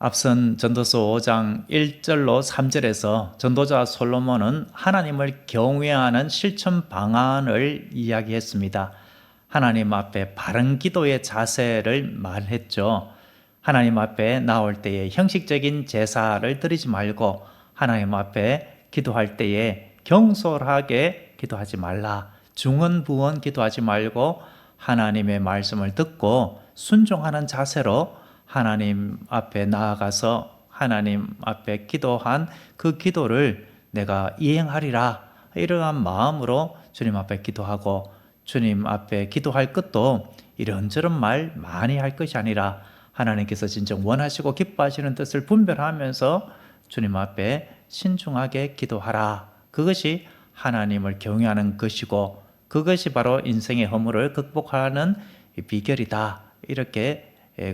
앞선 전도서 5장 1절로 3절에서 전도자 솔로몬은 하나님을 경외하는 실천 방안을 이야기했습니다. 하나님 앞에 바른 기도의 자세를 말했죠. 하나님 앞에 나올 때에 형식적인 제사를 드리지 말고 하나님 앞에 기도할 때에 경솔하게 기도하지 말라. 중언부언 기도하지 말고 하나님의 말씀을 듣고 순종하는 자세로 하나님 앞에 나아가서 하나님 앞에 기도한 그 기도를 내가 이행하리라. 이러한 마음으로 주님 앞에 기도하고 주님 앞에 기도할 것도 이런저런 말 많이 할 것이 아니라 하나님께서 진정 원하시고 기뻐하시는 뜻을 분별하면서 주님 앞에 신중하게 기도하라. 그것이 하나님을 경외하는 것이고 그것이 바로 인생의 허물을 극복하는 비결이다. 이렇게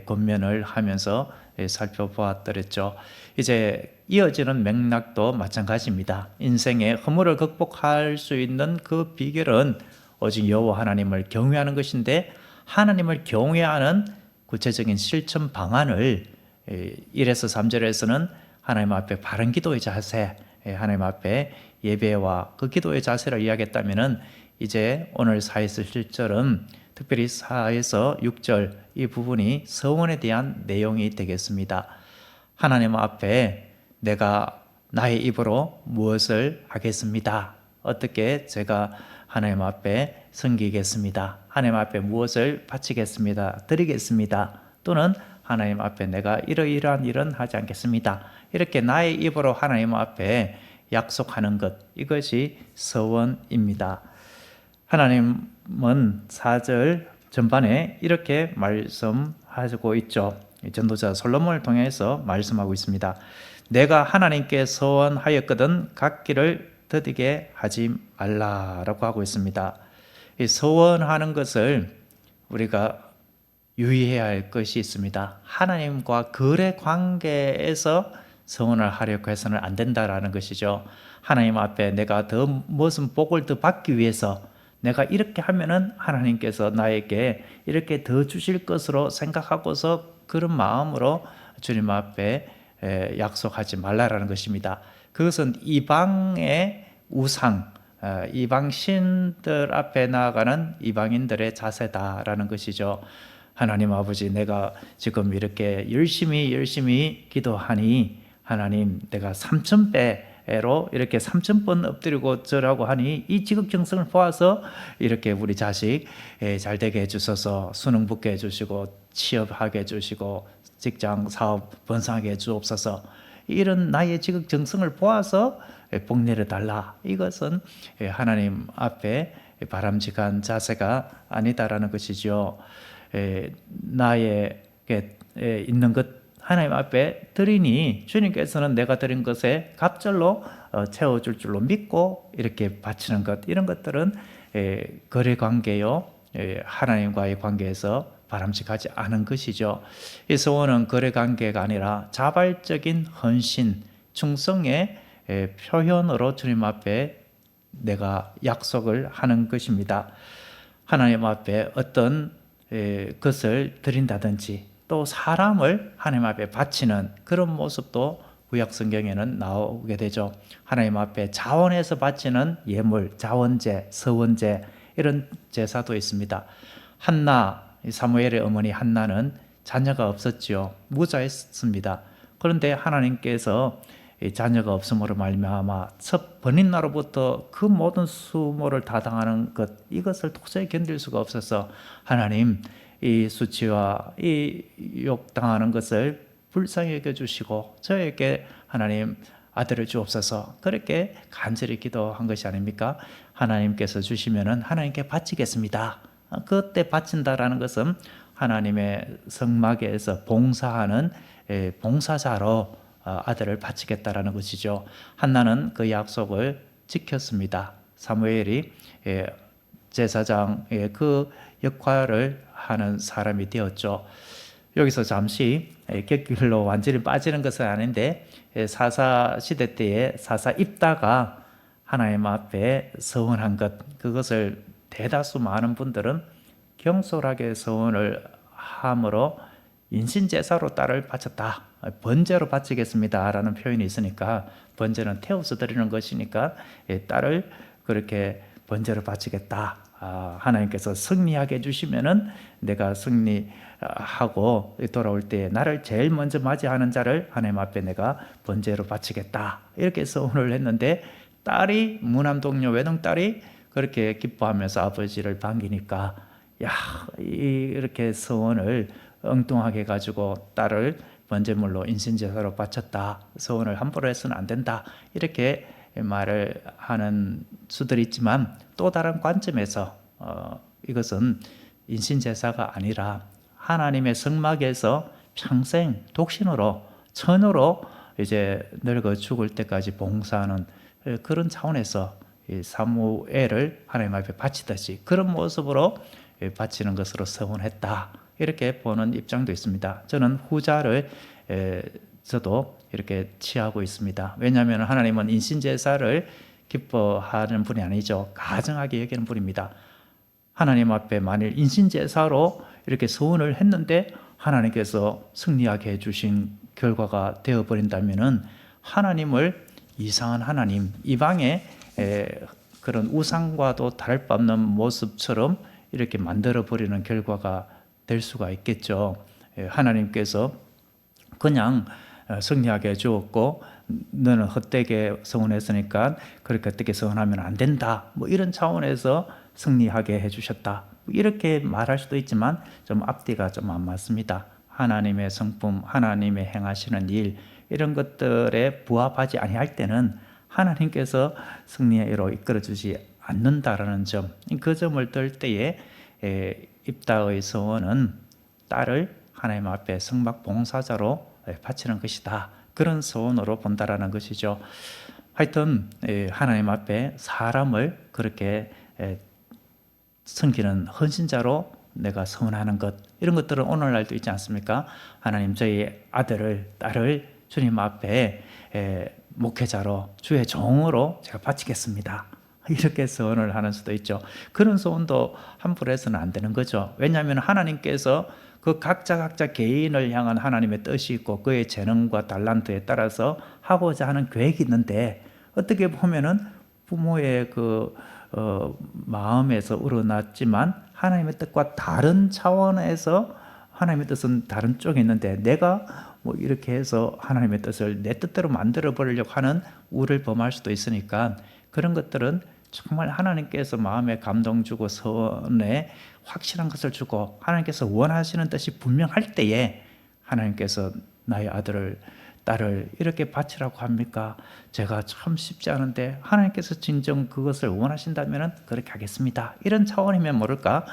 권면을 하면서 살펴보았더랬죠. 이제 이어지는 맥락도 마찬가지입니다. 인생의 허물을 극복할 수 있는 그 비결은 오직 여호와 하나님을 경외하는 것인데 하나님을 경외하는 구체적인 실천 방안을 1에서 3절에서는 하나님 앞에 바른 기도의 자세, 하나님 앞에 예배와 그 기도의 자세를 이야기했다면 이제 오늘 4에서 7절은 특별히 4에서 6절 이 부분이 서원에 대한 내용이 되겠습니다. 하나님 앞에 내가 나의 입으로 무엇을 하겠습니다. 어떻게 제가 하나님 앞에 섬기겠습니다. 하나님 앞에 무엇을 바치겠습니다. 드리겠습니다. 또는 하나님 앞에 내가 이러이러한 일은 하지 않겠습니다. 이렇게 나의 입으로 하나님 앞에 약속하는 것, 이것이 서원입니다. 하나님은 4절 전반에 이렇게 말씀하고 있죠. 전도자 솔로몬을 통해서 말씀하고 있습니다. 내가 하나님께 서원하였거든 갚기를 더디게 하지 말라라고 하고 있습니다. 이 서원하는 것을 우리가 유의해야 할 것이 있습니다. 하나님과 거래 관계에서 서원을 하려고 해서는 안 된다라는 것이죠. 하나님 앞에 내가 더 무슨 복을 더 받기 위해서 내가 이렇게 하면은 하나님께서 나에게 이렇게 더 주실 것으로 생각하고서 그런 마음으로 주님 앞에 약속하지 말라라는 것입니다. 그것은 이방의 우상, 이방 신들 앞에 나아가는 이방인들의 자세다라는 것이죠. 하나님 아버지, 내가 지금 이렇게 열심히 기도하니 하나님 내가 3,000배로 이렇게 3,000번 엎드리고 절하고 하니 이 지극정성을 보아서 이렇게 우리 자식 잘 되게 해주셔서 수능 붙게 해주시고 취업하게 해주시고 직장 사업 번성하게 해주옵소서. 이런 나의 지극정성을 보아서 복 내려달라. 이것은 하나님 앞에 바람직한 자세가 아니다라는 것이죠. 나에게 있는 것 하나님 앞에 드리니 주님께서는 내가 드린 것에 갑절로 채워줄 줄로 믿고 이렇게 바치는 것, 이런 것들은 거래 관계요, 하나님과의 관계에서 바람직하지 않은 것이죠. 이 서원은 거래 관계가 아니라 자발적인 헌신, 충성의 표현으로 주님 앞에 내가 약속을 하는 것입니다. 하나님 앞에 어떤 것을 드린다든지 또 사람을 하나님 앞에 바치는 그런 모습도 구약 성경에는 나오게 되죠. 하나님 앞에 자원해서 바치는 예물, 자원제, 서원제, 이런 제사도 있습니다. 한나, 사무엘의 어머니 한나는 자녀가 없었지요. 무자였습니다. 그런데 하나님께서 자녀가 없음으로 말미암아 첫 번인나로부터 그 모든 수모를 다 당하는 것, 이것을 도저히 견딜 수가 없어서 하나님, 이 수치와 이 욕당하는 것을 불쌍히 여겨주시고 저에게 하나님 아들을 주옵소서, 그렇게 간절히 기도한 것이 아닙니까? 하나님께서 주시면은 하나님께 바치겠습니다. 그때 바친다라는 것은 하나님의 성막에서 봉사하는 봉사자로 아들을 바치겠다라는 것이죠. 한나는 그 약속을 지켰습니다. 사무엘이 제사장의 그 역할을 하는 사람이 되었죠. 여기서 잠시 객길로 완전히 빠지는 것은 아닌데 사사 시대 때에 사사 입다가 하나님 앞에 서원한 것, 그것을 대다수 많은 분들은 경솔하게 서원을 함으로 인신제사로 딸을 바쳤다, 번제로 바치겠습니다라는 표현이 있으니까 번제는 태워서 드리는 것이니까 딸을 그렇게 번제로 바치겠다. 하나님께서 승리하게 해주시면은 내가 승리하고 돌아올 때 나를 제일 먼저 맞이하는 자를 하나님 앞에 내가 번제로 바치겠다. 이렇게 서원을 했는데 딸이 무남동녀 외동딸이 그렇게 기뻐하면서 아버지를 반기니까 이렇게 서원을 엉뚱하게 가지고 딸을 번제물로 인신제사로 바쳤다. 서원을 함부로 해서는 안 된다. 이렇게 말을 하는 수들이 있지만 또 다른 관점에서 이것은 인신제사가 아니라 하나님의 성막에서 평생 독신으로 처녀로 이제 늙어 죽을 때까지 봉사하는 그런 차원에서 사무엘을 하나님 앞에 바치듯이 그런 모습으로 바치는 것으로 서원했다. 이렇게 보는 입장도 있습니다. 저는 후자를 저도 이렇게 취하고 있습니다. 왜냐하면 하나님은 인신제사를 기뻐하는 분이 아니죠. 가증하게 여기는 분입니다. 하나님 앞에 만일 인신제사로 이렇게 서원을 했는데 하나님께서 승리하게 해주신 결과가 되어버린다면 하나님을 이상한 하나님, 이방의 그런 우상과도 다를 바 없는 모습처럼 이렇게 만들어버리는 결과가 될 수가 있겠죠. 하나님께서 그냥 승리하게 해주었고 너는 헛되게 서원했으니까 그렇게 헛되게 서원하면 안 된다. 이런 차원에서 승리하게 해주셨다. 이렇게 말할 수도 있지만 좀 앞뒤가 좀 안 맞습니다. 하나님의 성품, 하나님의 행하시는 일 이런 것들에 부합하지 아니할 때는 하나님께서 승리로 이끌어주지 않는다라는 점, 그 점을 들 때에 입다의 서원은 딸을 하나님 앞에 성막 봉사자로 바치는 것이다. 그런 서원으로 본다라는 것이죠. 하여튼 하나님 앞에 사람을 그렇게 섬기는 헌신자로 내가 서원하는 것, 이런 것들은 오늘날도 있지 않습니까? 하나님 저희 아들을 딸을 주님 앞에 목회자로 주의 종으로 제가 바치겠습니다. 이렇게 서원을 하는 수도 있죠. 그런 서원도 함부로 해서는 안 되는 거죠. 왜냐하면 하나님께서 그 각자 개인을 향한 하나님의 뜻이 있고 그의 재능과 달란트에 따라서 하고자 하는 계획이 있는데 어떻게 보면은 부모의 그 마음에서 우러났지만 하나님의 뜻과 다른 차원에서 하나님의 뜻은 다른 쪽에 있는데 내가 이렇게 해서 하나님의 뜻을 내 뜻대로 만들어 버리려고 하는 우를 범할 수도 있으니까 그런 것들은 정말 하나님께서 마음에 감동 주고 서원에 확실한 것을 주고 하나님께서 원하시는 뜻이 분명할 때에 하나님께서 나의 아들을 딸을 이렇게 바치라고 합니까? 제가 참 쉽지 않은데 하나님께서 진정 그것을 원하신다면 그렇게 하겠습니다. 이런 차원이면 모를까?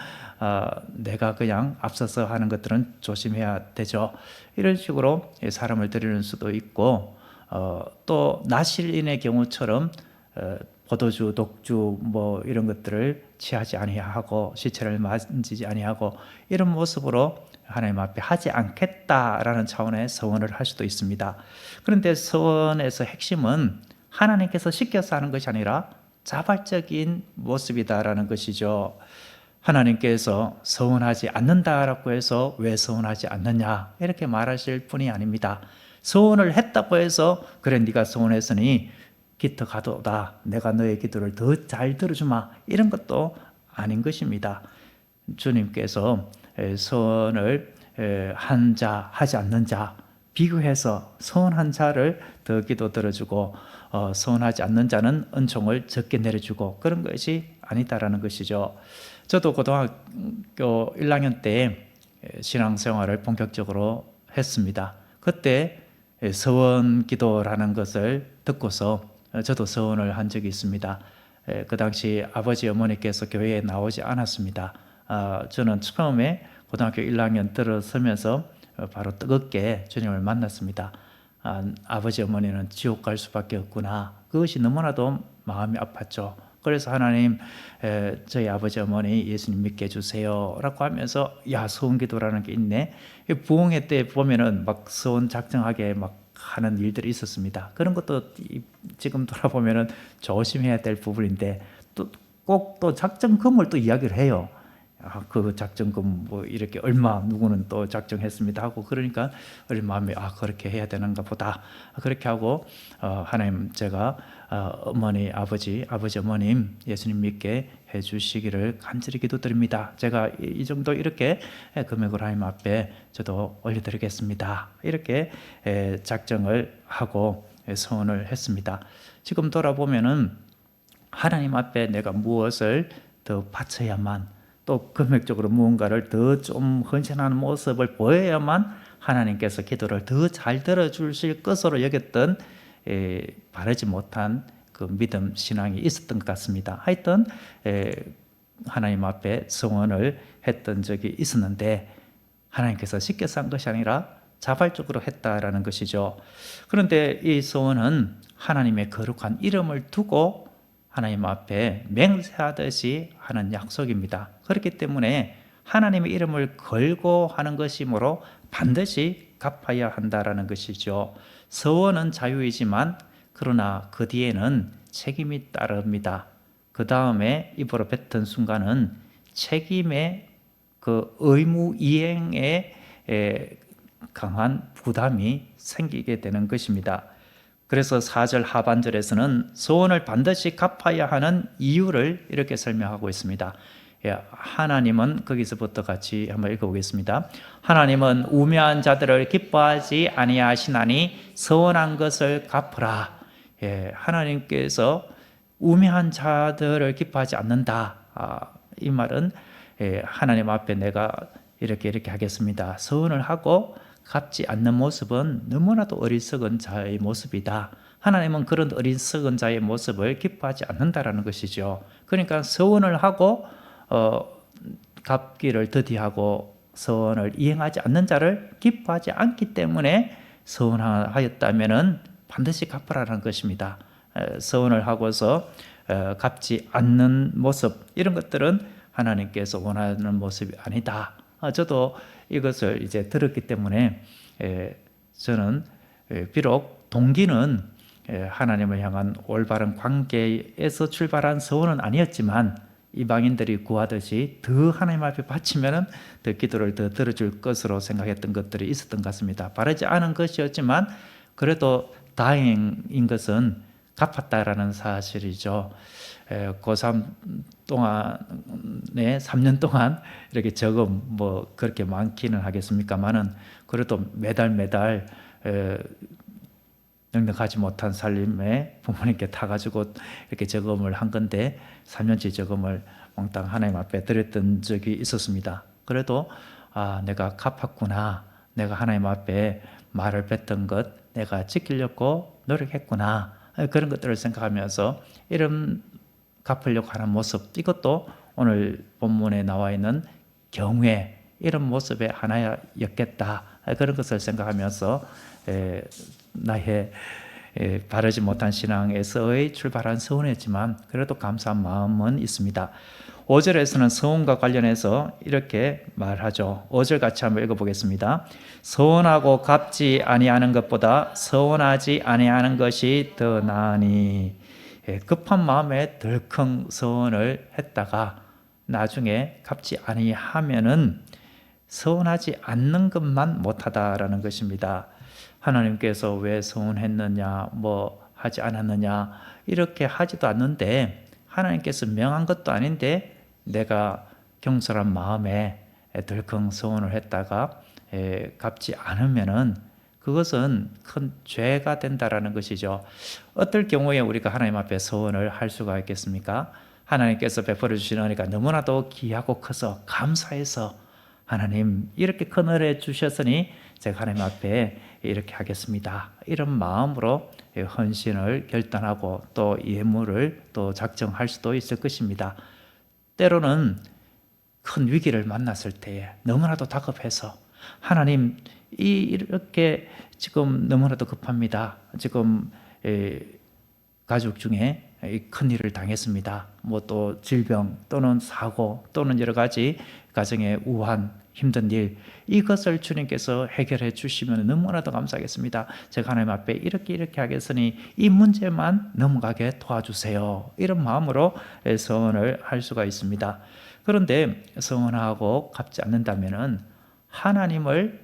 내가 그냥 앞서서 하는 것들은 조심해야 되죠. 이런 식으로 사람을 드리는 수도 있고 또 나실인의 경우처럼 포도주, 독주 이런 것들을 취하지 아니하고 시체를 만지지 아니하고 이런 모습으로 하나님 앞에 하지 않겠다라는 차원의 서원을 할 수도 있습니다. 그런데 서원에서 핵심은 하나님께서 시켜서 하는 것이 아니라 자발적인 모습이다라는 것이죠. 하나님께서 서원하지 않는다라고 해서 왜 서원하지 않느냐 이렇게 말하실 분이 아닙니다. 서원을 했다고 해서 그래 네가 서원했으니 기터 가도다. 내가 너의 기도를 더 잘 들어주마. 이런 것도 아닌 것입니다. 주님께서 서원을 한 자, 하지 않는 자 비교해서 서원한 자를 더 기도 들어주고 서원하지 않는 자는 은총을 적게 내려주고 그런 것이 아니다라는 것이죠. 저도 고등학교 1학년 때 신앙생활을 본격적으로 했습니다. 그때 서원 기도라는 것을 듣고서 저도 서원을 한 적이 있습니다. 그 당시 아버지 어머니께서 교회에 나오지 않았습니다. 저는 처음에 고등학교 1학년 들어서면서 바로 뜨겁게 주님을 만났습니다. 아버지 어머니는 지옥 갈 수밖에 없구나. 그것이 너무나도 마음이 아팠죠. 그래서 하나님 저희 아버지 어머니 예수님 믿게 해주세요 라고 하면서 서원기도라는 게 있네. 부흥회 때 보면은 막 서원 작정하게 막 하는 일들이 있었습니다. 그런 것도 지금 돌아보면은 조심해야 될 부분인데 또 꼭 또 작정금을 또 이야기를 해요. 그 작정금 뭐 이렇게 얼마 누구는 또 작정했습니다 하고 그러니까 우리 마음에 그렇게 해야 되는가 보다 그렇게 하고 하나님 제가 어머니 아버지 어머님 예수님 믿게 해주시기를 간절히 기도드립니다. 제가 이 정도 이렇게 금액을 하나님 앞에 저도 올려드리겠습니다. 이렇게 작정을 하고 소원을 했습니다. 지금 돌아보면은 하나님 앞에 내가 무엇을 더 바쳐야만 또 금액적으로 무언가를 더 좀 헌신하는 모습을 보여야만 하나님께서 기도를 더 잘 들어주실 것으로 여겼던 바르지 못한 그 믿음 신앙이 있었던 것 같습니다. 하여튼 하나님 앞에 소원을 했던 적이 있었는데 하나님께서 쉽게 산 것이 아니라 자발적으로 했다라는 것이죠. 그런데 이 소원은 하나님의 거룩한 이름을 두고 하나님 앞에 맹세하듯이 하는 약속입니다. 그렇기 때문에 하나님의 이름을 걸고 하는 것이므로 반드시 갚아야 한다라는 것이죠. 서원은 자유이지만 그러나 그 뒤에는 책임이 따릅니다. 그 다음에 입으로 뱉은 순간은 책임의 그 의무 이행에 강한 부담이 생기게 되는 것입니다. 그래서 4절 하반절에서는 소원을 반드시 갚아야 하는 이유를 이렇게 설명하고 있습니다. 하나님은 거기서부터 같이 한번 읽어보겠습니다. 하나님은 우매한 자들을 기뻐하지 아니하시나니 서원한 것을 갚으라. 하나님께서 우매한 자들을 기뻐하지 않는다. 이 말은 하나님 앞에 내가 이렇게 하겠습니다. 서원을 하고 갚지 않는 모습은 너무나도 어리석은 자의 모습이다. 하나님은 그런 어리석은 자의 모습을 기뻐하지 않는다라는 것이죠. 그러니까 서원을 하고 갚기를 더디하고 서원을 이행하지 않는 자를 기뻐하지 않기 때문에 서원하였다면은 반드시 갚으라는 것입니다. 서원을 하고서 갚지 않는 모습 이런 것들은 하나님께서 원하는 모습이 아니다. 저도 이것을 이제 들었기 때문에 저는 비록 동기는 하나님을 향한 올바른 관계에서 출발한 서원은 아니었지만 이방인들이 구하듯이 더 하나님 앞에 바치면은 더 기도를 더 들어줄 것으로 생각했던 것들이 있었던 것 같습니다. 바르지 않은 것이었지만 그래도 다행인 것은 갚았다라는 사실이죠. 고3 동안에 3년 동안 이렇게 저금 뭐 그렇게 많기는 하겠습니까만은 그래도 매달 넉넉하지 못한 살림에 부모님께 타가지고 이렇게 저금을 한 건데 3년치 저금을 몽땅 하나님 앞에 드렸던 적이 있었습니다. 그래도 내가 갚았구나. 내가 하나님 앞에 말을 뱉은 것 내가 지키려고 노력했구나. 그런 것들을 생각하면서 이런 갚으려고 하는 모습 이것도 오늘 본문에 나와 있는 경외 이런 모습의 하나였겠다. 그런 것을 생각하면서 나의 바르지 못한 신앙에서의 출발한 서원이었지만 그래도 감사한 마음은 있습니다. 5절에서는 서원과 관련해서 이렇게 말하죠. 5절 같이 한번 읽어보겠습니다. 서원하고 갚지 아니하는 것보다 서원하지 아니하는 것이 더 나으니 급한 마음에 덜컹 서원을 했다가 나중에 갚지 아니하면은 서원하지 않는 것만 못하다라는 것입니다. 하나님께서 왜 서원했느냐 뭐 하지 않았느냐 이렇게 하지도 않는데 하나님께서 명한 것도 아닌데 내가 경솔한 마음에 덜컹 서원을 했다가 갚지 않으면은 그것은 큰 죄가 된다라는 것이죠. 어떨 경우에 우리가 하나님 앞에 서원을 할 수가 있겠습니까? 하나님께서 베풀어 주신 은혜가 너무나도 귀하고 커서 감사해서 하나님 이렇게 큰 은혜 주셨으니 제가 하나님 앞에 이렇게 하겠습니다. 이런 마음으로 헌신을 결단하고 또 예물을 또 작정할 수도 있을 것입니다. 때로는 큰 위기를 만났을 때에 너무나도 다급해서 하나님 이렇게 지금 너무나도 급합니다. 지금 가족 중에 큰 일을 당했습니다. 뭐 또 질병 또는 사고 또는 여러 가지 가정의 우한 힘든 일 이것을 주님께서 해결해 주시면 너무나도 감사하겠습니다. 제가 하나님 앞에 이렇게 하겠으니 이 문제만 넘어가게 도와주세요. 이런 마음으로 서원을 할 수가 있습니다. 그런데 서원하고 갚지 않는다면은 하나님을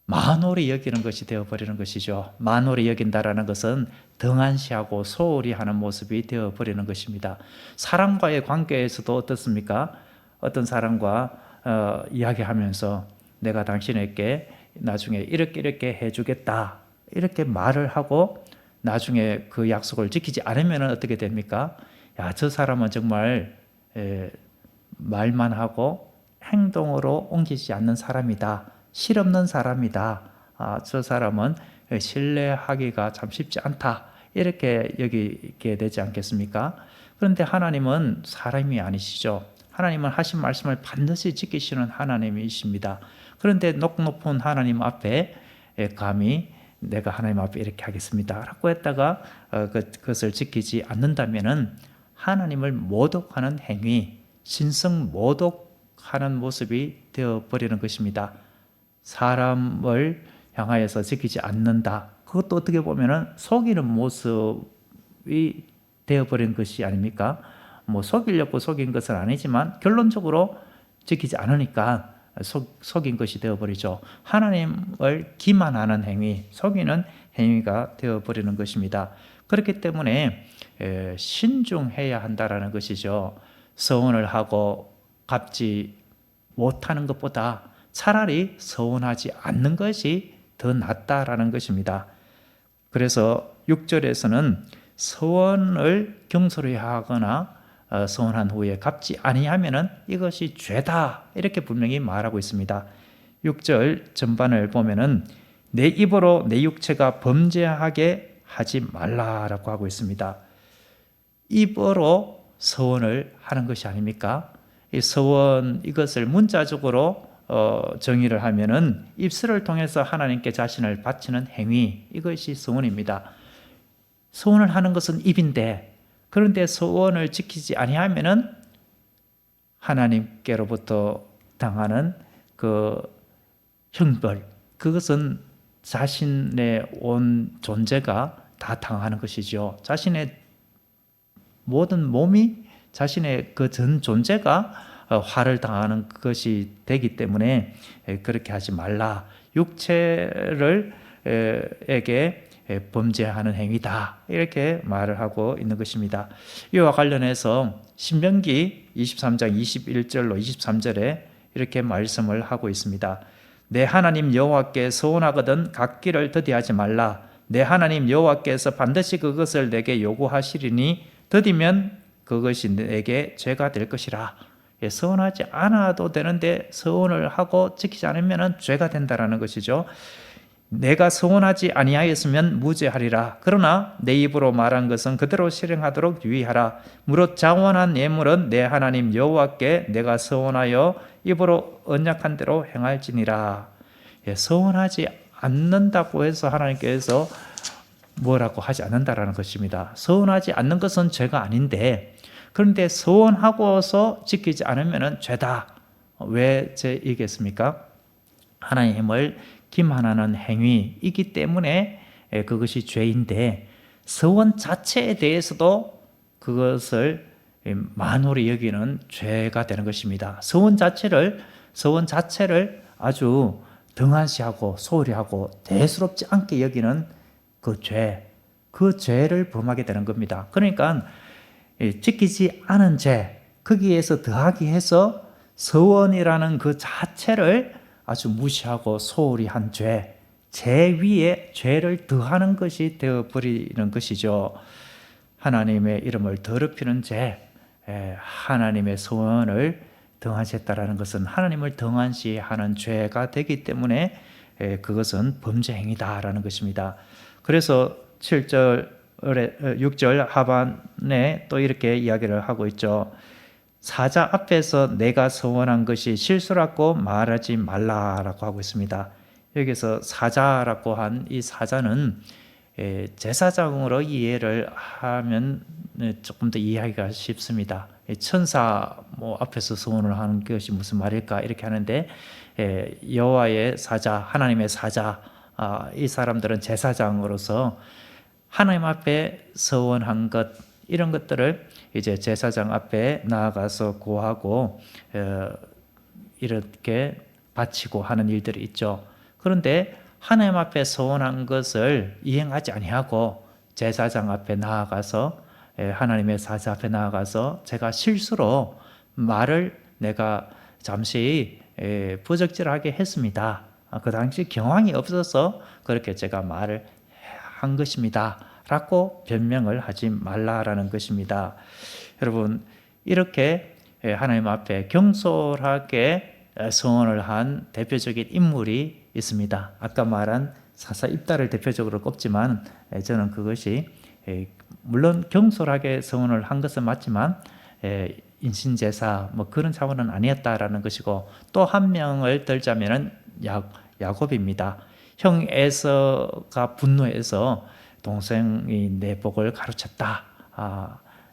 만홀히 여기는 것이 되어버리는 것이죠. 만홀히 여긴다라는 것은 등한시하고 소홀히 하는 모습이 되어버리는 것입니다. 사람과의 관계에서도 어떻습니까? 어떤 사람과 이야기하면서 내가 당신에게 나중에 이렇게 해주겠다 이렇게 말을 하고 나중에 그 약속을 지키지 않으면 어떻게 됩니까? 야, 저 사람은 정말 말만 하고 행동으로 옮기지 않는 사람이다. 실없는 사람이다. 저 사람은 신뢰하기가 참 쉽지 않다. 이렇게 여기게 되지 않겠습니까? 그런데 하나님은 사람이 아니시죠. 하나님은 하신 말씀을 반드시 지키시는 하나님이십니다. 그런데 높은 하나님 앞에 감히 내가 하나님 앞에 이렇게 하겠습니다 라고 했다가 그것을 지키지 않는다면은 하나님을 모독하는 행위, 신성 모독하는 모습이 되어버리는 것입니다. 사람을 향하여서 지키지 않는다. 그것도 어떻게 보면은 속이는 모습이 되어버린 것이 아닙니까? 뭐 속이려고 속인 것은 아니지만 결론적으로 지키지 않으니까 속인 것이 되어버리죠. 하나님을 기만하는 행위, 속이는 행위가 되어버리는 것입니다. 그렇기 때문에 신중해야 한다라는 것이죠. 서원을 하고 갚지 못하는 것보다 차라리 서원하지 않는 것이 더 낫다라는 것입니다. 그래서 6절에서는 서원을 경솔히 하거나 서원한 후에 갚지 아니하면은 이것이 죄다 이렇게 분명히 말하고 있습니다. 6절 전반을 보면은 내 입으로 내 육체가 범죄하게 하지 말라라고 하고 있습니다. 입으로 서원을 하는 것이 아닙니까? 이 서원 이것을 문자적으로 정의를 하면은 입술을 통해서 하나님께 자신을 바치는 행위, 이것이 서원입니다. 서원을 하는 것은 입인데, 그런데 서원을 지키지 아니하면은 하나님께로부터 당하는 그 형벌, 그것은 자신의 온 존재가 다 당하는 것이죠. 자신의 모든 몸이, 자신의 그 전 존재가 화를 당하는 것이 되기 때문에 그렇게 하지 말라. 육체를 에게 범죄하는 행위다. 이렇게 말을 하고 있는 것입니다. 이와 관련해서 신명기 23장 21절로 23절에 이렇게 말씀을 하고 있습니다. 내 하나님 여호와께 서원하거든 갚기를 더디하지 말라. 내 하나님 여호와께서 반드시 그것을 내게 요구하시리니 더디면 그것이 내게 죄가 될 것이라. 서원하지 않아도 되는데 서원을 하고 지키지 않으면 죄가 된다라는 것이죠. 내가 서원하지 아니하였으면 무죄하리라. 그러나 내 입으로 말한 것은 그대로 실행하도록 유의하라. 무릇 자원한 예물은 내 하나님 여호와께 내가 서원하여 입으로 언약한 대로 행할지니라. 서원하지 않는다고 해서 하나님께서 뭐라고 하지 않는다라는 것입니다. 서원하지 않는 것은 죄가 아닌데, 그런데 서원하고서 지키지 않으면 죄다. 왜 죄이겠습니까? 하나님을 기만하는 행위이기 때문에 그것이 죄인데, 서원 자체에 대해서도 그것을 만홀히 여기는 죄가 되는 것입니다. 서원 자체를 아주 등한시하고 소홀히 하고 대수롭지 않게 여기는 그 죄를 범하게 되는 겁니다. 그러니까 지키지 않은 죄, 거기에서 더하기 해서 서원이라는 그 자체를 아주 무시하고 소홀히 한 죄 위에 죄를 더하는 것이 되어버리는 것이죠. 하나님의 이름을 더럽히는 죄, 하나님의 서원을 등한시했다라는 것은 하나님을 등한시하는 죄가 되기 때문에 그것은 범죄 행위다라는 것입니다. 그래서 6절 하반에 또 이렇게 이야기를 하고 있죠. 사자 앞에서 내가 서원한 것이 실수라고 말하지 말라라고 하고 있습니다. 여기서 사자라고 한 이 사자는 제사장으로 이해를 하면 조금 더 이해하기가 쉽습니다. 천사 앞에서 서원을 하는 것이 무슨 말일까 이렇게 하는데, 여호와의 사자, 하나님의 사자, 이 사람들은 제사장으로서 하나님 앞에 서원한 것, 이런 것들을 이제 제사장 앞에 나아가서 구하고 이렇게 바치고 하는 일들이 있죠. 그런데 하나님 앞에 서원한 것을 이행하지 아니하고 제사장 앞에 나아가서 하나님의 사자 앞에 나아가서 제가 실수로 말을 내가 잠시 부적절하게 했습니다. 그 당시 경황이 없어서 그렇게 제가 말을 한 것입니다. 라고 변명을 하지 말라라는 것입니다. 여러분, 이렇게 하나님 앞에 경솔하게 서원을 한 대표적인 인물이 있습니다. 아까 말한 사사 입다를 대표적으로 꼽지만 저는 그것이 물론 경솔하게 서원을 한 것은 맞지만 인신제사 뭐 그런 차원은 아니었다라는 것이고, 또 한 명을 들자면은 야곱입니다. 형 에서가 분노해서 동생이 내 복을 가로챘다.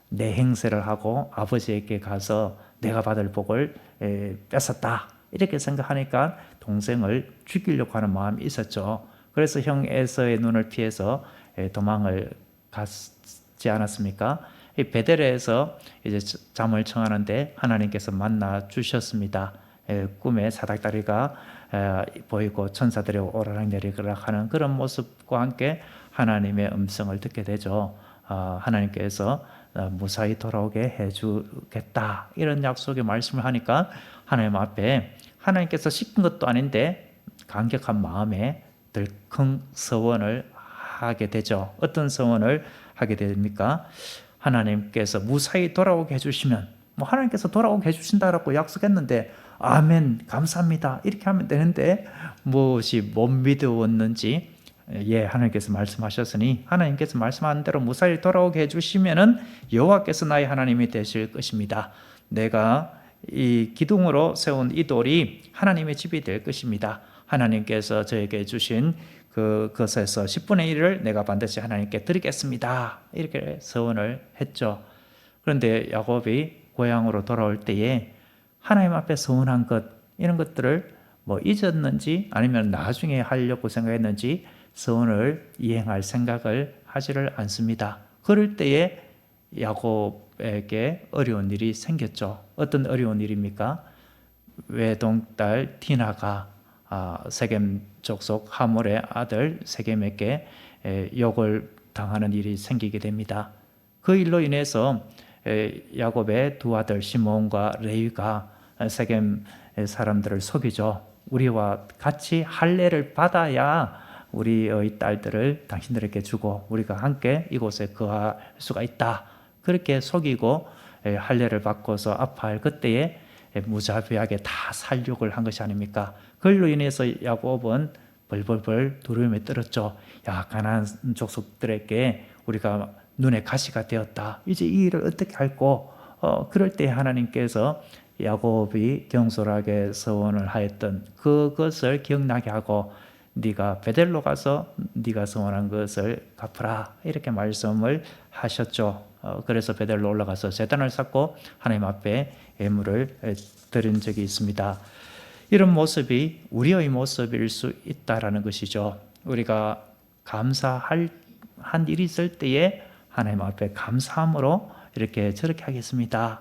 내 행세를 하고 아버지에게 가서 내가 받을 복을 뺏었다. 이렇게 생각하니까 동생을 죽이려고 하는 마음이 있었죠. 그래서 형 에서의 눈을 피해서 도망을 갔지 않았습니까? 베델에서 이제 잠을 청하는데 하나님께서 만나 주셨습니다. 꿈에 사닥다리가 보이고 천사들이 오르락내리락 하는 그런 모습과 함께 하나님의 음성을 듣게 되죠. 하나님께서 무사히 돌아오게 해주겠다, 이런 약속의 말씀을 하니까 하나님 앞에 하나님께서 시킨 것도 아닌데 감격한 마음에 들컹 서원을 하게 되죠. 어떤 서원을 하게 됩니까? 하나님께서 무사히 돌아오게 해주시면, 뭐 하나님께서 돌아오게 해주신다라고 약속했는데 아멘 감사합니다 이렇게 하면 되는데 무엇이 못 믿었는지, 하나님께서 말씀하셨으니 하나님께서 말씀한 대로 무사히 돌아오게 해주시면은 여호와께서 나의 하나님이 되실 것입니다. 내가 이 기둥으로 세운 이 돌이 하나님의 집이 될 것입니다. 하나님께서 저에게 주신 그것에서 10분의 1을 내가 반드시 하나님께 드리겠습니다. 이렇게 서원을 했죠. 그런데 야곱이 고향으로 돌아올 때에 하나님 앞에 서원한 것, 이런 것들을 뭐 잊었는지 아니면 나중에 하려고 생각했는지 서원을 이행할 생각을 하지를 않습니다. 그럴 때에 야곱에게 어려운 일이 생겼죠. 어떤 어려운 일입니까? 외동딸 디나가 세겜 족속 하몰의 아들 세겜에게 욕을 당하는 일이 생기게 됩니다. 그 일로 인해서 야곱의 두 아들 시몬과 레위가 세겜 사람들을 속이죠. 우리와 같이 할례를 받아야 우리의 딸들을 당신들에게 주고 우리가 함께 이곳에 거할 수가 있다. 그렇게 속이고 할례를 받고서 아파할 그때에 무자비하게 다 살육을 한 것이 아닙니까? 그걸로 인해서 야곱은 벌벌벌 두려움에 떨었죠. 가나안 족속들에게 우리가 눈에 가시가 되었다. 이제 이 일을 어떻게 할꼬? 그럴 때 하나님께서 야곱이 경솔하게 서원을 하였던 그것을 기억나게 하고 네가 베델로 가서 네가 서원한 것을 갚으라, 이렇게 말씀을 하셨죠. 그래서 베델로 올라가서 제단을 쌓고 하나님 앞에 예물을 드린 적이 있습니다. 이런 모습이 우리의 모습일 수 있다라는 것이죠. 우리가 감사할 한 일이 있을 때에 하나님 앞에 감사함으로 이렇게 저렇게 하겠습니다.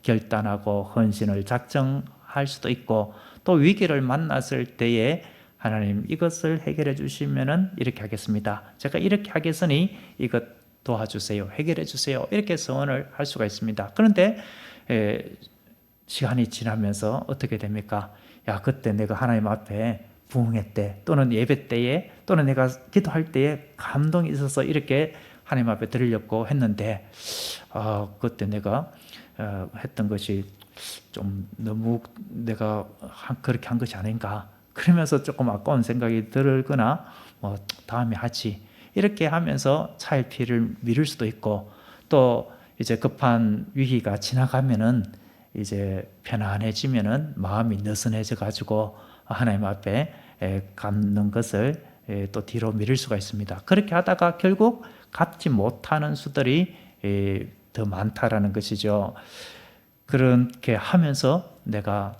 결단하고 헌신을 작정할 수도 있고, 또 위기를 만났을 때에 하나님 이것을 해결해 주시면은 이렇게 하겠습니다. 제가 이렇게 하겠으니 이것 도와주세요. 해결해 주세요. 이렇게 서원을 할 수가 있습니다. 그런데 시간이 지나면서 어떻게 됩니까? 그때 내가 하나님 앞에 부흥회 때 또는 예배 때에 또는 내가 기도할 때에 감동이 있어서 이렇게 하나님 앞에 드리려고 했는데 그때 내가 했던 것이 좀 너무 내가 그렇게 한 것이 아닌가, 그러면서 조금 아까운 생각이 들거나 뭐 다음에 하지, 이렇게 하면서 차일피일 미룰 수도 있고, 또 이제 급한 위기가 지나가면은 이제 편안해지면은 마음이 느슨해져 가지고 하나님 앞에 갚는 것을 또 뒤로 미룰 수가 있습니다. 그렇게 하다가 결국 갚지 못하는 수들이 더 많다라는 것이죠. 그렇게 하면서 내가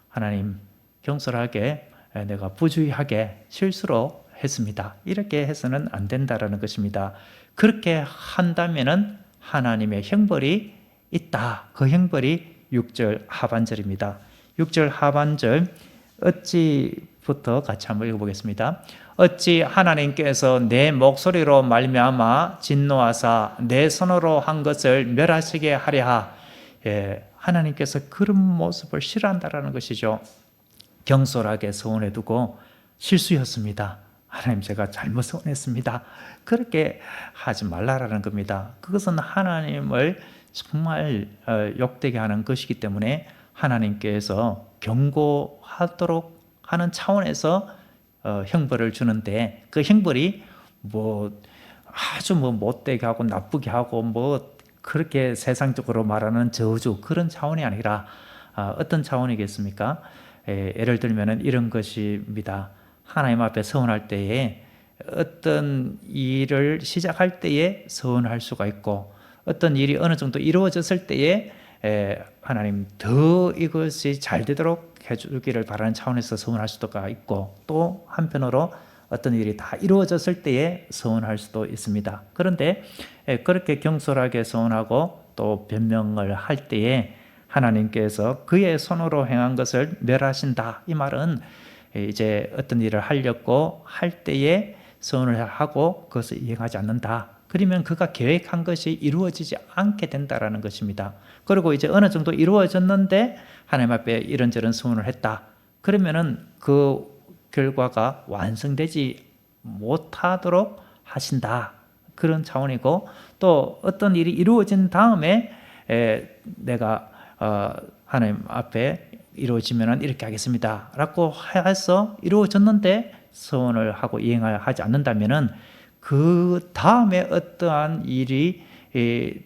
하나님 경솔하게 내가 부주의하게 실수로 했습니다. 이렇게 해서는 안 된다라는 것입니다. 그렇게 한다면은 하나님의 형벌이 있다. 그 형벌이 6절 하반절입니다. 6절 하반절 어찌부터 같이 한번 읽어보겠습니다. 어찌 하나님께서 내 목소리로 말미암아 진노하사 내 손으로 한 것을 멸하시게 하랴. 하나님께서 그런 모습을 싫어한다라는 것이죠. 경솔하게 서원해 두고 실수였습니다. 하나님 제가 잘못 서원했습니다. 그렇게 하지 말라라는 겁니다. 그것은 하나님을 정말 욕되게 하는 것이기 때문에 하나님께서 경고하도록 하는 차원에서 형벌을 주는데 그 형벌이 아주 못되게 하고 나쁘게 하고 그렇게 세상적으로 말하는 저주 그런 차원이 아니라 어떤 차원이겠습니까? 예를 들면 이런 것입니다. 하나님 앞에 서원할 때에 어떤 일을 시작할 때에 서원할 수가 있고 어떤 일이 어느 정도 이루어졌을 때에 하나님 더 이것이 잘 되도록 해주기를 바라는 차원에서 서원할 수가 있고 또 한편으로 어떤 일이 다 이루어졌을 때에 서원할 수도 있습니다. 그런데 그렇게 경솔하게 서원하고 또 변명을 할 때에 하나님께서 그의 손으로 행한 것을 멸하신다. 이 말은 이제 어떤 일을 하려고 할 때에 서원을 하고 그것을 이행하지 않는다. 그러면 그가 계획한 것이 이루어지지 않게 된다라는 것입니다. 그리고 이제 어느 정도 이루어졌는데 하나님 앞에 이런저런 서원을 했다. 그러면은 그 결과가 완성되지 못하도록 하신다. 그런 차원이고 또 어떤 일이 이루어진 다음에 내가 하나님 앞에 이루어지면 이렇게 하겠습니다 라고 해서 이루어졌는데 서원을 하고 이행을 하지 않는다면 그 다음에 어떠한 일이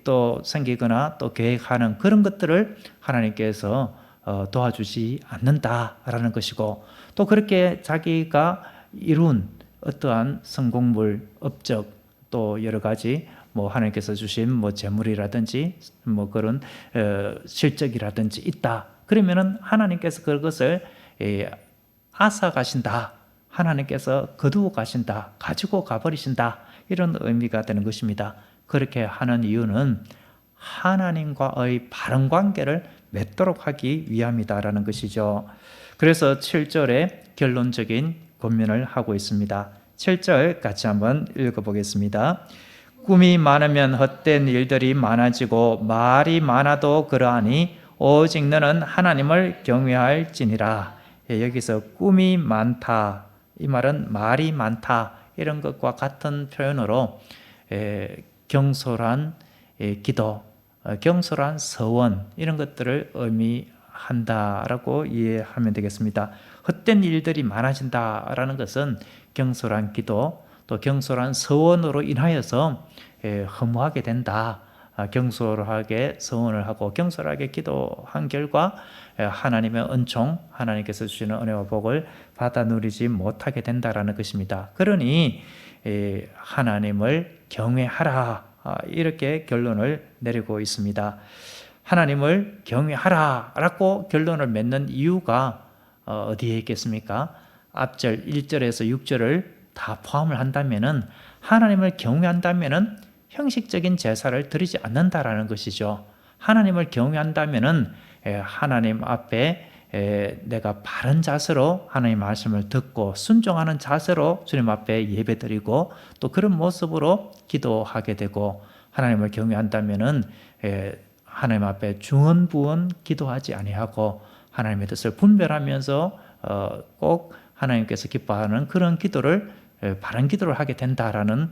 또 생기거나 또 계획하는 그런 것들을 하나님께서 도와주지 않는다라는 것이고 또 그렇게 자기가 이룬 어떠한 성공물, 업적 또 여러 가지 하나님께서 주신 재물이라든지 그런 실적이라든지 있다. 그러면은 하나님께서 그것을 앗아가신다. 하나님께서 거두어 가신다. 가지고 가버리신다. 이런 의미가 되는 것입니다. 그렇게 하는 이유는 하나님과의 바른 관계를 맺도록 하기 위함이다라는 것이죠. 그래서 7절에 결론적인 권면을 하고 있습니다. 7절 같이 한번 읽어보겠습니다. 꿈이 많으면 헛된 일들이 많아지고 말이 많아도 그러하니 오직 너는 하나님을 경외할지니라. 여기서 꿈이 많다, 이 말은 말이 많다 이런 것과 같은 표현으로 경솔한 기도, 경솔한 서원 이런 것들을 의미한다라고 이해하면 되겠습니다. 헛된 일들이 많아진다라는 것은 경솔한 기도 또 경솔한 서원으로 인하여서 허무하게 된다. 경솔하게 서원을 하고 경솔하게 기도한 결과 하나님의 은총, 하나님께서 주시는 은혜와 복을 받아 누리지 못하게 된다라는 것입니다. 그러니 하나님을 경외하라 이렇게 결론을 내리고 있습니다. 하나님을 경외하라라고 결론을 맺는 이유가 어디에 있겠습니까? 앞절 1절에서 6절을 다 포함을 한다면은 하나님을 경외한다면은 형식적인 제사를 드리지 않는다라는 것이죠. 하나님을 경외한다면은 하나님 앞에 내가 바른 자세로 하나님 말씀을 듣고 순종하는 자세로 주님 앞에 예배드리고 또 그런 모습으로 기도하게 되고 하나님을 경외한다면은 하나님 앞에 중언부언 기도하지 아니하고 하나님의 뜻을 분별하면서 꼭 하나님께서 기뻐하는 그런 기도를 바른 기도를 하게 된다라는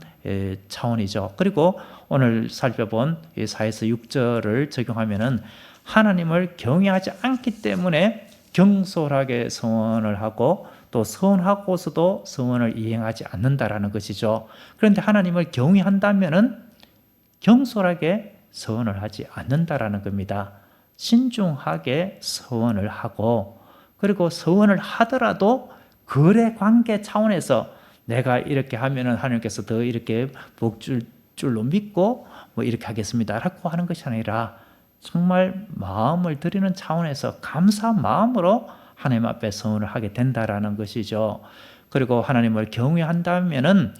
차원이죠. 그리고 오늘 살펴본 4에서 6절을 적용하면은 하나님을 경외하지 않기 때문에 경솔하게 서원을 하고 또 서원하고서도 서원을 이행하지 않는다라는 것이죠. 그런데 하나님을 경외한다면은 경솔하게 서원을 하지 않는다라는 겁니다. 신중하게 서원을 하고 그리고 서원을 하더라도 거래 관계 차원에서 내가 이렇게 하면은 하나님께서 더 이렇게 복 줄 줄로 믿고 이렇게 하겠습니다라고 하는 것이 아니라 정말 마음을 드리는 차원에서 감사한 마음으로 하나님 앞에 서원을 하게 된다라는 것이죠. 그리고 하나님을 경외한다면은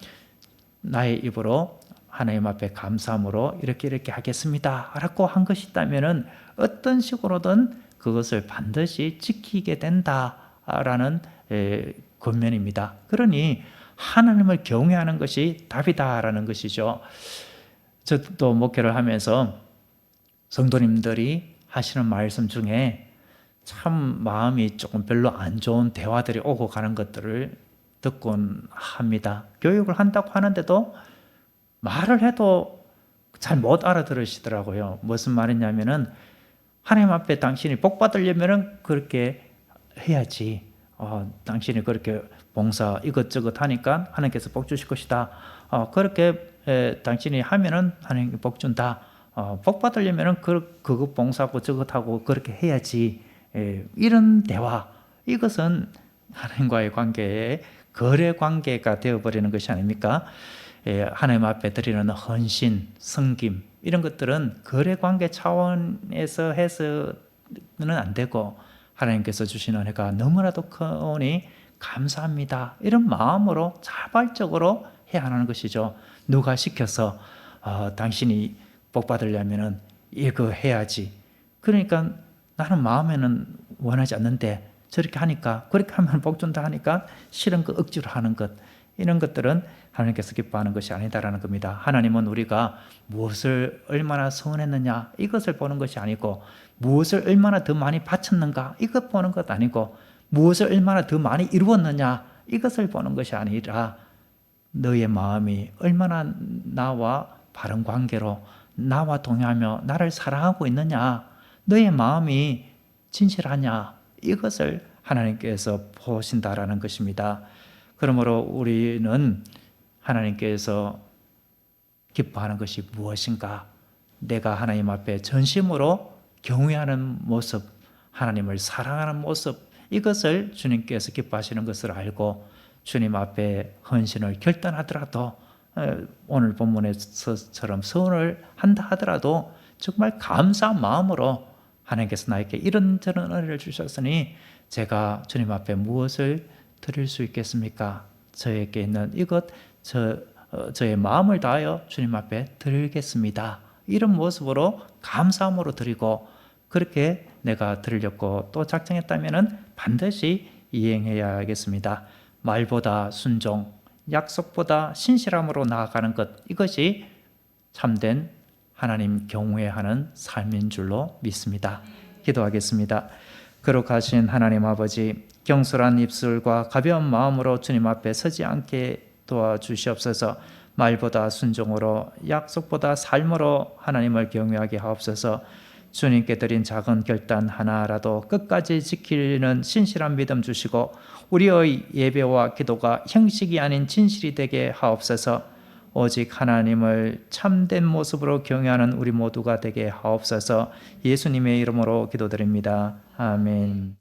나의 입으로 하나님 앞에 감사함으로 이렇게 하겠습니다 라고 한 것이 있다면 어떤 식으로든 그것을 반드시 지키게 된다라는 권면입니다. 그러니 하나님을 경외하는 것이 답이다라는 것이죠. 저도 목회를 하면서 성도님들이 하시는 말씀 중에 참 마음이 조금 별로 안 좋은 대화들이 오고 가는 것들을 듣곤 합니다. 교육을 한다고 하는데도 말을 해도 잘 못 알아들으시더라고요. 무슨 말이냐면은 하나님 앞에 당신이 복 받으려면은 그렇게 해야지. 당신이 그렇게 봉사 이것저것 하니까 하나님께서 복 주실 것이다. 그렇게 당신이 하면은 하나님께 복 준다. 복 받으려면은 그것 봉사하고 저것하고 그렇게 해야지. 이런 대화, 이것은 하나님과의 관계에 거래 관계가 되어버리는 것이 아닙니까? 하나님 앞에 드리는 헌신, 섬김 이런 것들은 거래 관계 차원에서 해서는 안 되고 하나님께서 주시는 은혜가 너무나도 크니 감사합니다. 이런 마음으로 자발적으로 해야 하는 것이죠. 누가 시켜서 당신이 복 받으려면 이거 해야지. 그러니까 나는 마음에는 원하지 않는데 저렇게 하니까, 그렇게 하면 복 준다 하니까 싫은 거 억지로 하는 것, 이런 것들은 하나님께서 기뻐하는 것이 아니다라는 겁니다. 하나님은 우리가 무엇을 얼마나 서운했느냐 이것을 보는 것이 아니고, 무엇을 얼마나 더 많이 바쳤는가 이것 보는 것 아니고, 무엇을 얼마나 더 많이 이루었느냐 이것을 보는 것이 아니라 너의 마음이 얼마나 나와 바른 관계로 나와 동행하며 나를 사랑하고 있느냐, 너의 마음이 진실하냐, 이것을 하나님께서 보신다라는 것입니다. 그러므로 우리는 하나님께서 기뻐하는 것이 무엇인가? 내가 하나님 앞에 전심으로 경외하는 모습, 하나님을 사랑하는 모습, 이것을 주님께서 기뻐하시는 것을 알고 주님 앞에 헌신을 결단하더라도, 오늘 본문에서처럼 서원을 한다 하더라도 정말 감사한 마음으로 하나님께서 나에게 이런저런 은혜를 주셨으니 제가 주님 앞에 무엇을 드릴 수 있겠습니까? 저에게 있는 이것, 저의 마음을 다하여 주님 앞에 드리겠습니다. 이런 모습으로 감사함으로 드리고, 그렇게 내가 드리려고 또 작정했다면 반드시 이행해야겠습니다. 말보다 순종, 약속보다 신실함으로 나아가는 것, 이것이 참된 하나님 경외하는 삶인 줄로 믿습니다. 기도하겠습니다. 거룩하신 하나님 아버지, 경솔한 입술과 가벼운 마음으로 주님 앞에 서지 않게 도와주시옵소서. 말보다 순종으로, 약속보다 삶으로 하나님을 경외하게 하옵소서. 주님께 드린 작은 결단 하나라도 끝까지 지키는 신실한 믿음 주시고, 우리의 예배와 기도가 형식이 아닌 진실이 되게 하옵소서. 오직 하나님을 참된 모습으로 경외하는 우리 모두가 되게 하옵소서. 예수님의 이름으로 기도드립니다. 아멘.